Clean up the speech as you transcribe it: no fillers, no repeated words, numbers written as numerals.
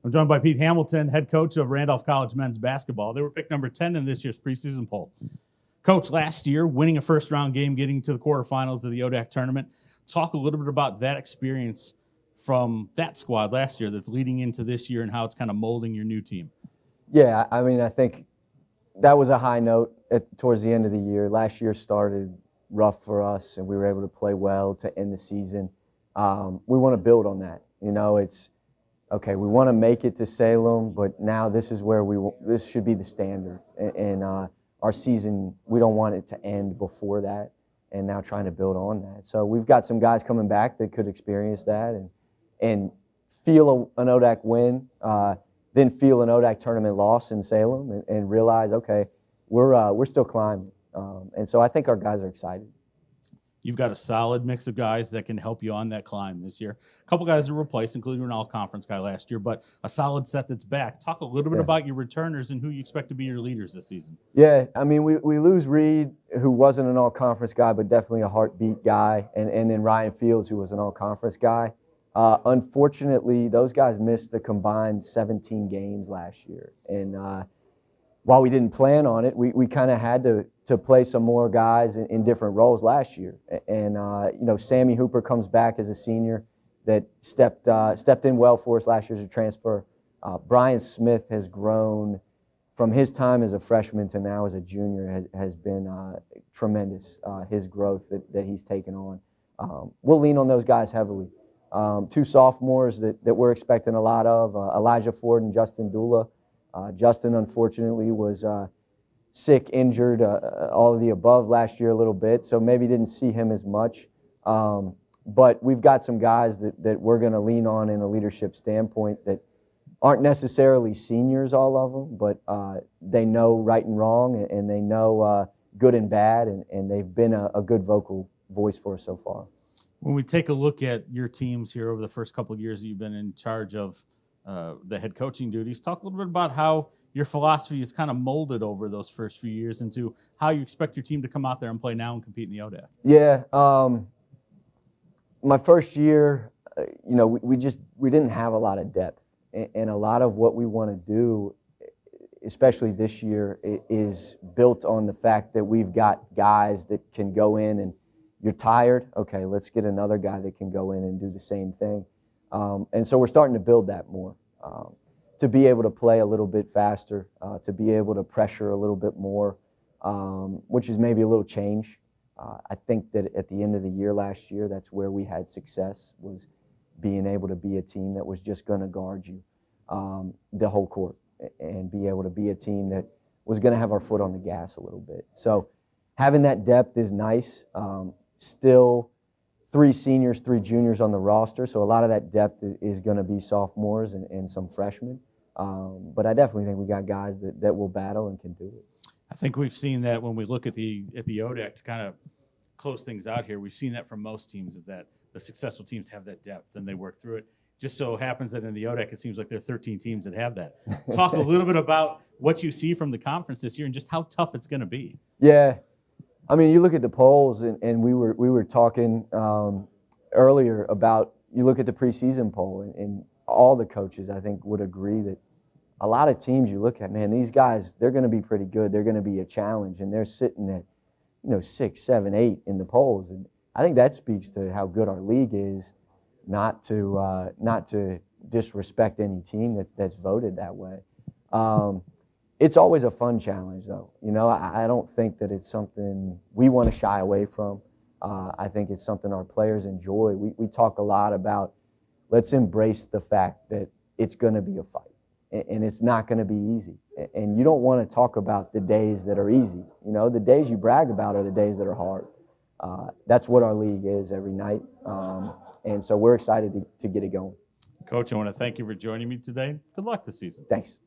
I'm joined by Pete Hamilton, head coach of Randolph College men's basketball. They were picked number 10 in this year's preseason poll. Coach, last year, winning a first-round game, getting to the quarterfinals of the ODAC tournament. Talk a little bit about that experience from that squad last year that's leading into this year and how it's kind of molding your new team. Yeah, I mean, I think that was a high note towards the end of the year. Last year started rough for us, and we were able to play well to end the season. We want to build on that. You know, it's okay. We want to make it to Salem, but now this is where this should be the standard. And our season, we don't want it to end before that. And now trying to build on that. So we've got some guys coming back that could experience that and feel an ODAC win, then feel an ODAC tournament loss in Salem, and realize, okay, we're still climbing. And so I think our guys are excited. You've got a solid mix of guys that can help you on that climb this year. A couple guys to replace, including an all-conference guy last year, but a solid set that's back. Talk a little bit about your returners and who you expect to be your leaders this season. Yeah, I mean, we lose Reed, who wasn't an all-conference guy, but definitely a heartbeat guy, and then Ryan Fields, who was an all-conference guy. Unfortunately, those guys missed a combined 17 games last year. And while we didn't plan on it, we kind of had to play some more guys in different roles last year. And you know, Sammy Hooper comes back as a senior that stepped in well for us last year as a transfer. Brian Smith has grown from his time as a freshman to now as a junior has been tremendous. His growth that he's taken on. We'll lean on those guys heavily. Two sophomores that we're expecting a lot of, Elijah Ford and Justin Dula. Justin, unfortunately, was sick, injured, all of the above last year a little bit, so maybe didn't see him as much. But we've got some guys that we're going to lean on in a leadership standpoint that aren't necessarily seniors, all of them, but they know right and wrong, and they know good and bad, and they've been a good vocal voice for us so far. When we take a look at your teams here over the first couple of years that you've been in charge of the head coaching duties, talk a little bit about how your philosophy is kind of molded over those first few years into how you expect your team to come out there and play now and compete in the ODAC. Yeah, my first year, you know, we didn't have a lot of depth, and a lot of what we want to do, especially this year, is built on the fact that we've got guys that can go in and you're tired, okay, let's get another guy that can go in and do the same thing. And so we're starting to build that more, to be able to play a little bit faster, to be able to pressure a little bit more, which is maybe a little change. I think that at the end of the year last year, that's where we had success, was being able to be a team that was just going to guard you the whole court and be able to be a team that was going to have our foot on the gas a little bit. So having that depth is nice. Still 3 seniors, 3 juniors on the roster, so a lot of that depth is going to be sophomores and some freshmen. But I definitely think we got guys that will battle and can do it. I think we've seen that when we look at the ODAC to kind of close things out here. We've seen that from most teams, is that the successful teams have that depth and they work through it. Just so happens that in the ODAC, it seems like there are 13 teams that have that. Talk a little bit about what you see from the conference this year and just how tough it's going to be. Yeah. I mean, you look at the polls, and we were talking earlier about, you look at the preseason poll, and all the coaches, I think, would agree that a lot of teams you look at, man, these guys, they're going to be pretty good. They're going to be a challenge, and they're sitting at, 6, 7, 8 in the polls. And I think that speaks to how good our league is, not to disrespect any team that's voted that way. It's always a fun challenge, though. I don't think that it's something we want to shy away from. I think it's something our players enjoy. We talk a lot about, let's embrace the fact that it's going to be a fight, and it's not going to be easy. And you don't want to talk about the days that are easy. The days you brag about are the days that are hard. That's what our league is every night, and so we're excited to get it going. Coach, I want to thank you for joining me today. Good luck this season. Thanks.